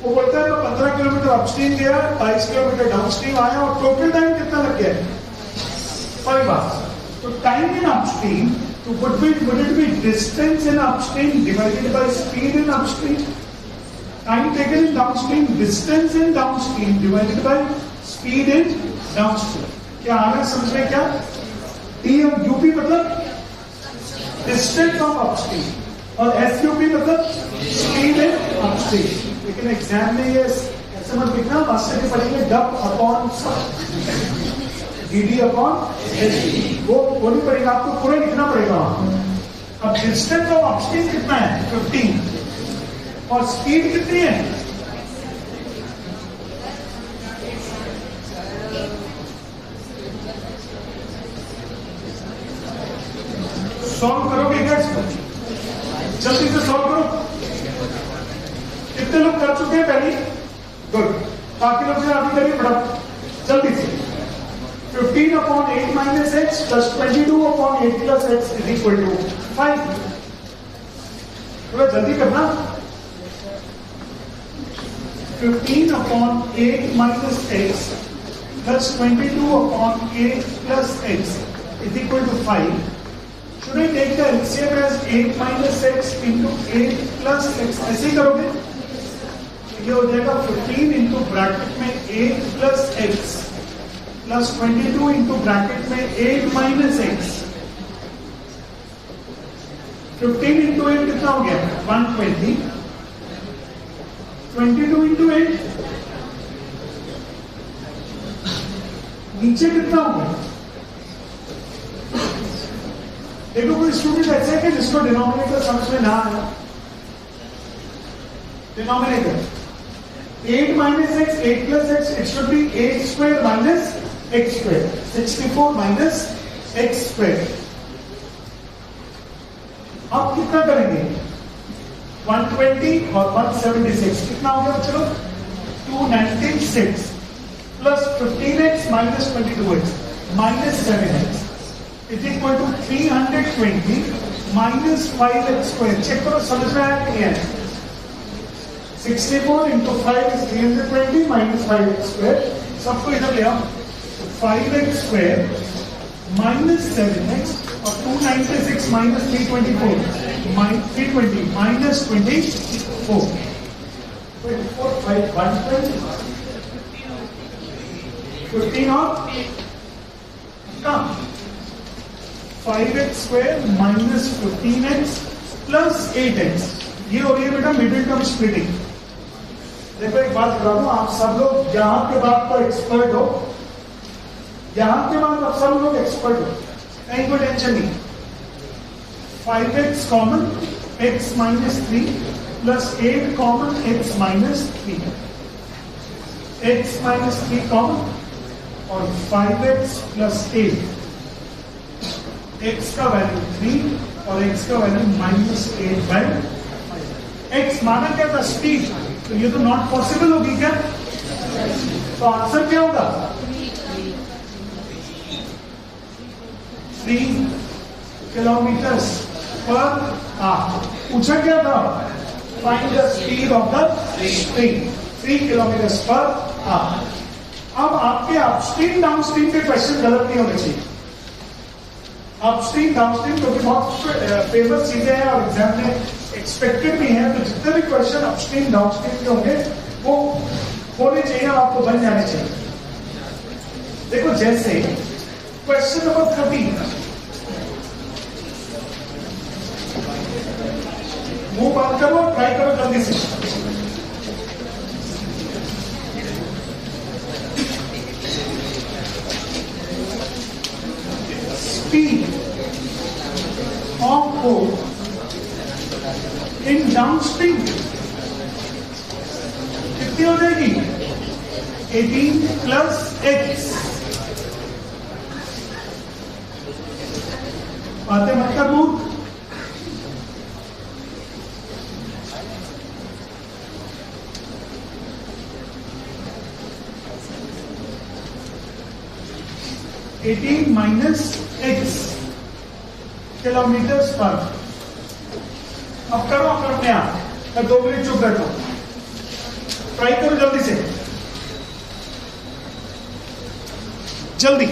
Speaker 1: वो बोलता है 15 किलोमीटर अपस्ट्रीम गया, 22 किलोमीटर डाउनस्ट्रीम आया और टोटल टाइम कितना लग गया? 5 आवर्स। तो टाइम इन अपस्ट्रीम तो would it be distance in upstream divided by speed in upstream? Time taken in downstream, distance in downstream divided by speed in downstream. क्या आ रहा है समझ में? क्या T और UP मतलब distance of upstream और SUP मतलब speed in upstream। लेकिन एग्जाम में ये ऐसे मत लिखना, मास्टर में पढ़ेंगे डब अपॉन डी अपॉन वो नहीं पड़ेगा, आपको पूरा लिखना पड़ेगा। अब डिस्टेंस ऑफ अपस्ट्रीम कितना है? 15 और स्पीड कितनी है? सॉल्व करोगे क्या इसको? जल्दी से सॉल्व करो। कितने लोग कर चुके हैं पहले? गुड। बाकी लोग से अभी करिए बड़ा जल्दी से। 15 upon 8 minus x plus 22 upon 8 plus x is equal to 5. थोड़ा जल्दी करना। 15 upon 8 minus x plus 22 upon 8 plus x is equal to 5. Should I take the LCM as 8 minus x into 8 plus x? ऐसे ही करोगे? ये हो जाएगा 15 into bracket में 8 plus x plus 22 into bracket में 8 माइनस x। 15 इंटू 8 कितना हो गया? 120। 22 इंटू 8 नीचे कितना हो गया? देखो कोई स्टूडेंट ऐसे है कि जिसको डिनोमिनेटर समझ में ना आया। Denominator 8 minus x, 8 plus x, it should be 8 square minus x square, 64 minus x square। अब कितना करेंगे? 120 और 176 कितना हो गया? चलो 296 plus 15x minus 22x minus 7x is equal to 320 minus 5x square. Check करो समझ में आया नहीं है? 64 into 5 is 320 minus 5x square. सबको इधर ले आओ। 5x स्क्वायर माइनस 7x और 296 माइनस 324 320 माइनस 24 24 5 120 15 और कम 5x square minus 15x plus 8x। ये हो रही है बेटा मिडिल टर्म स्प्लिटिंग। देखो एक बात बता दूं, आप सब लोग यहां के बाद तो एक्सपर्ट हो, यहां के बाद अब सब लोग एक्सपर्ट हो, कहीं कोई टेंशन नहीं। 5x common x minus 3 plus 8 common x minus 3, x minus 3 common और 5x प्लस 8, x का वैल्यू 3 और x का वैल्यू माइनस 8/5। x माना क्या था? स्पीड। तो ये तो नॉट पॉसिबल होगी क्या? तो आंसर क्या होगा? 3 किलोमीटर पर आवर। पूछा क्या था? Find the speed of the stream. 3 kilometre per hour. अब आपके अपस्ट्रीम डाउनस्ट्रीम के क्वेश्चन गलत नहीं होने चाहिए। अपस्ट्रीम डाउनस्ट्रीम क्योंकि बहुत फेमस चीजें हैं और एग्जाम में एक्सपेक्टेड भी है, तो जितने भी क्वेश्चन अपस्ट्रीम डाउनस्ट्रीम के होंगे वो होने चाहिए, आपको बन जाने चाहिए। देखो जैसे क्वेश्चन नंबर 13, मुंह बंद करो, ट्राई करो जल्दी से। Speed of boat in downstream कितनी हो जाएगी? 18 प्लस x। बातें मत कर मूर्ख। एटीन माइनस एक्स किलोमीटर पर। अब करो अपने आप, मैं 2 मिनट चुप बैठा हूं, ट्राई करो जल्दी से, जल्दी।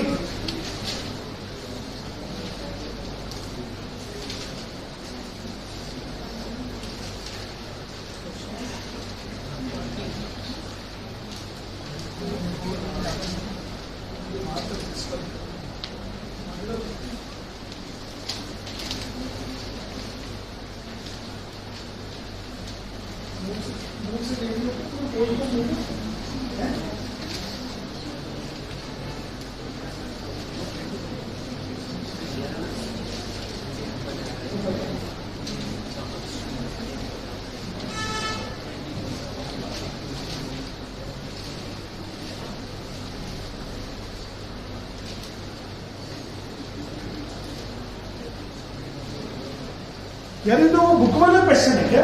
Speaker 1: यार ये तो बुक वाला क्वेश्चन है क्या?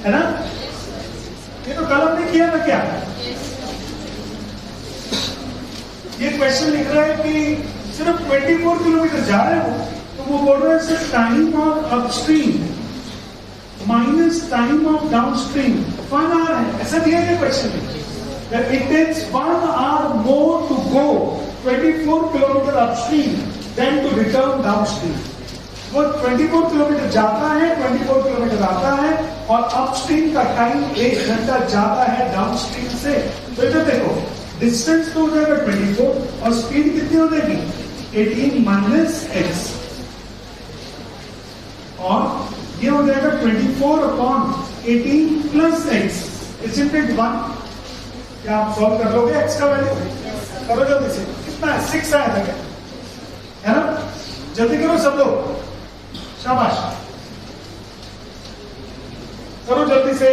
Speaker 1: है ना? ये तो कल हमने किया था क्या? ये क्वेश्चन लिख रहा है कि सिर्फ 24 किलोमीटर जा रहे हो, तो वो बोल रहा है सिर्फ time of upstream minus time of downstream 1 hour है, ऐसा दिया गया क्वेश्चन में। That it takes 1 hour more to go 24 kilometre upstream than to return downstream। वो 24 किलोमीटर जाता है, 24 किलोमीटर आता है, और अपस्ट्रीम का टाइम 1 घंटा जाता है डाउनस्ट्रीम से। तो इधर देखो, डिस्टेंस तो हो जाएगा 24 और स्पीड कितनी हो जाएगी? 18 माइनस एक्स, और ये हो जाएगा 24 अपॉन 18 प्लस एक्स। इसमें 1, क्या आप सॉल्व कर लोगे एक्स का वैल्यू? करो जल्दी से। कितना है? 6 आया था क्या? है ना? जल्दी करो सब लोग, शाबाश, करो जल्दी से।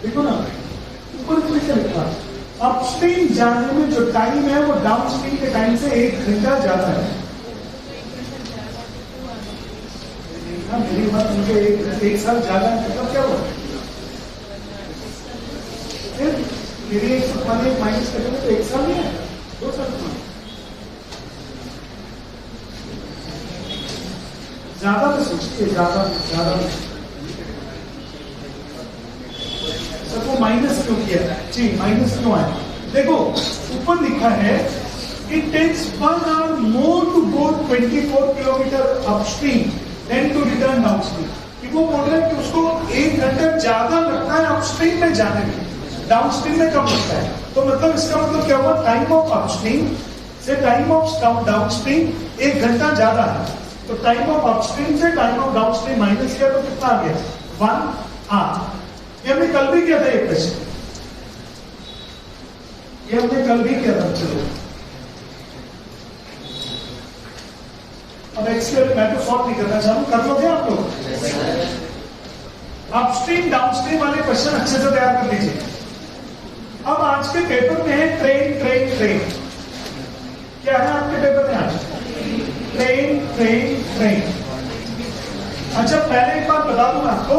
Speaker 1: देखो ना, ऊपर क्वेश्चन लिखा, अपस्ट्रीम जाने में जो टाइम है वो डाउनस्ट्रीम के टाइम से 1 घंटा ज्यादा है। मेरी बात मुझे एक साल ज्यादा है, मतलब क्या हुआ? मेरी एक माइनस करेंगे तो 1 साल नहीं है, 2 साल। ज्यादा तो सोचिए, ज्यादा सबको माइनस क्यों किया? जी, माइनस क्यों आया? देखो ऊपर लिखा है it takes 1 hour more to go 24 kilometre upstream than to return downstream. कि वो बोल रहे हैं कि उसको 1 घंटा ज्यादा लगता है अपस्ट्रीम में जाने में, डाउनस्ट्रीम में कम लगता है। तो मतलब इसका मतलब क्या हुआ? टाइम ऑफ अपस्ट्रीम से टाइम ऑफ डाउनस्ट्रीम 1 घंटा ज्यादा है। तो टाइम ऑफ अपस्ट्रीम से टाइम ऑफ डाउनस्ट्रीम माइनस किया तो कितना आ गया? 1 hour। ये हमने कल भी किया था एक क्वेश्चन, ये हमने कल भी किया था। चलो अब एक्सपेरिमेंट मैं तो सॉल्व नहीं करना चाहूँ, कर लोगे आप लोग? अपस्ट्रीम डाउनस्ट्रीम वाले क्वेश्चन अच्छे से तैयार कर लीजिए। अब आज के पेपर में है ट्रेन ट्रेन ट्रेन। क्या है आपके पेपर में आज? Train train train. अच्छा पहले एक बात बता दूं मैं आपको,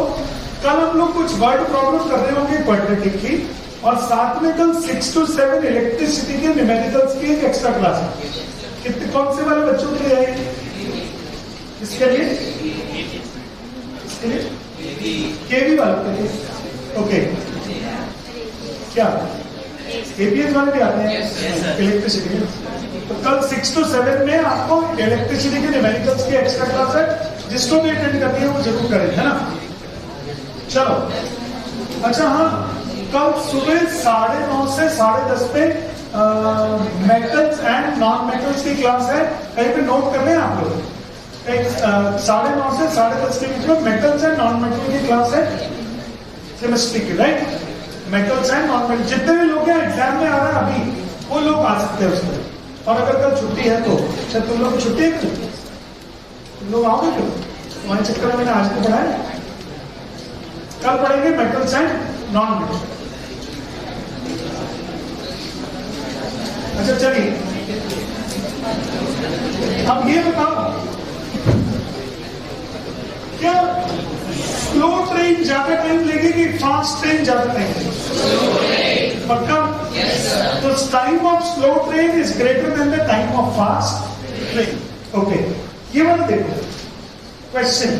Speaker 1: कल हम लोग कुछ वर्ड प्रॉब्लम कर रहे होंगे क्वाड्रेटिक की, और साथ में कल 6 to 7 इलेक्ट्रिसिटी के न्यूमेरिकल्स की एक एक्स्ट्रा क्लास है। कितने कौन से वाले बच्चों के लिए है? इसके लिए केवी वालों के लिए। ओके, क्या एपीएस वाले भी आते हैं इलेक्ट्रिसिटी में? तो कल 6 to 7 में आपको इलेक्ट्रिसिटी के न्यूमेरिकल्स की एक्स्ट्रा क्लास है, जिसको भी अटेंड करनी है वो जरूर करें, है ना। चलो अच्छा, हाँ कल सुबह 9:30 से 10:30 पे मेटल्स एंड नॉन मेटल्स की क्लास है, कहीं पे नोट कर लें आप लोग। 9:30 से 10:30 के बीच में मेटल्स एंड नॉन मेटल की क्लास है, केमिस्ट्री की, right. Metals and non metal, जितने भी लोग हैं एग्जाम में आ रहा है अभी, वो लोग आ सकते हैं उसमें। और अगर कल छुट्टी है तो अच्छा, तुम लोग छुट्टी है, तुम लोग आओगे क्यों? तुम्हारे चक्कर में मैंने आज को पढ़ाया, कल पढ़ेंगे मेटल्स एंड नॉन मेटल। अच्छा चलिए, अब ये बताओ, क्या स्लो ट्रेन ज्यादा टाइम लेगी कि फास्ट ट्रेन ज्यादा टाइम लेगी? पक्का? तो time of slow train is greater than the time of fast train. Okay, ये वाला देखो question.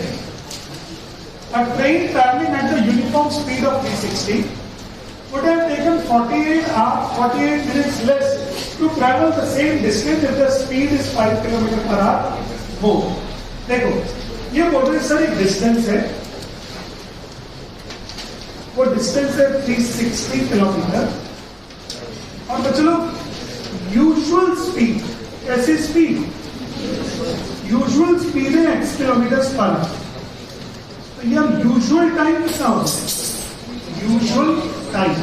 Speaker 1: A train traveling at the uniform speed of 360 would have taken 48 minutes less to travel the same distance if the speed is 5 km/h more. देखो, ये बोल रहे sir एक distance है, वो डिस्टेंस है 360 किलोमीटर, और बच्चों लोग यूजुअल स्पीड, कैसी स्पीड? यूजुअल स्पीड है x किलोमीटर पर। तो यह यूजुअल टाइम कितना होगा? यूजुअल टाइम,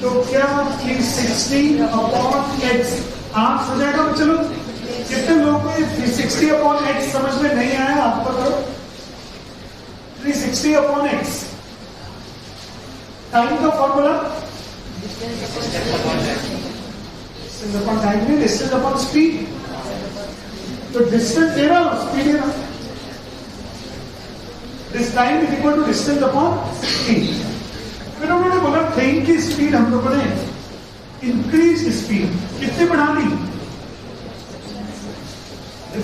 Speaker 1: तो क्या 360 अपॉन x 8 हो जाएगा बच्चों लोग? कितने लोगों को 360 अपॉन x समझ में नहीं आया? आप बताओ। 360 अपॉन x टाइम का फॉर्मूला डिस्टेंस अपॉन टाइम नहीं, डिस्टेंस अपॉन स्पीड। तो डिस्टेंस दे रहा हूं, स्पीड दे रहा हूं, this time is equal to distance upon speed. फिर उन्होंने बोला ट्रेन की स्पीड हम लोगों ने इंक्रीज स्पीड कितनी बढ़ा दी?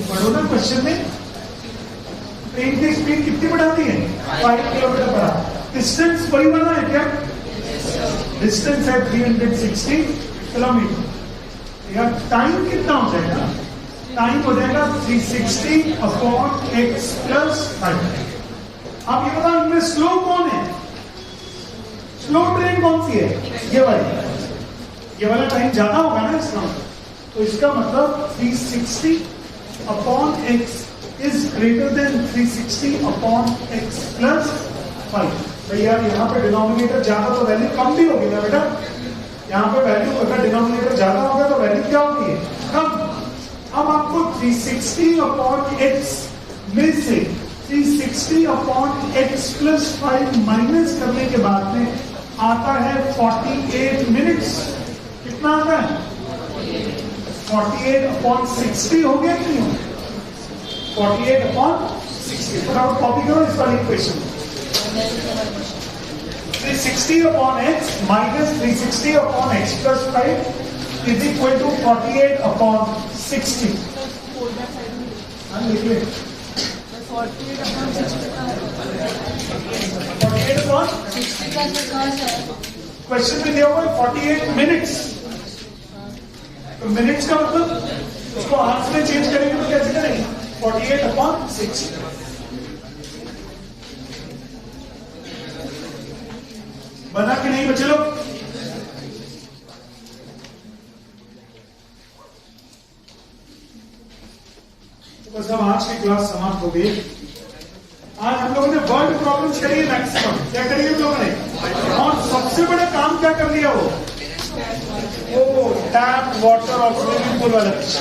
Speaker 1: पढ़ो ना क्वेश्चन में, ट्रेन की स्पीड कितनी बढ़ा दी है? 5 किलोमीटर बढ़ा। डिस्टेंस वही बना है क्या? डिस्टेंस है 360 किलोमीटर। यार टाइम कितना हो जाएगा? टाइम हो जाएगा 360 अपॉन x प्लस 5। आप ये बताओ, इनमें स्लो कौन है? स्लो ट्रेन कौन सी है? ये वाली। ये वाला टाइम ज्यादा होगा ना इसका, तो इसका मतलब 360 upon x is greater than 360 upon x plus 5। भैया यहाँ पे डिनोमिनेटर ज्यादा तो वैल्यू कम भी होगी ना बेटा? यहाँ पे वैल्यू अगर डिनोमिनेटर ज्यादा होगा तो वैल्यू क्या होगी? कम। अब आपको 360 अपॉन x में से 360 अपॉन x प्लस 5 माइनस करने के बाद में आता है 48 मिनट्स। कितना आता है? 48 अपॉन 60 हो गया कि नहीं? 48 अपॉन 60। फटाफट कॉपी करो इस वाली equation. 360 upon x minus 360 upon x plus 5 is equal to 48 upon 60। लिखिए
Speaker 2: 48 अपॉन 60 का
Speaker 1: क्वेश्चन में दिया हुआ है 48 मिनट्स। तो मिनट्स का मतलब उसको हाथ में चेंज करेंगे तो कैसे करेंगे? 48 अपॉन 60। बना कि नहीं बच्चे लोग? बस अब आज की क्लास समाप्त हो गई। आज हम लोगों ने वर्ड प्रॉब्लम्स करी है मैक्सिमम। क्या करिए हम लोगों ने? और सबसे बड़ा काम क्या कर लिया? वो टैप वाटर और स्विमिंग पूल वाला।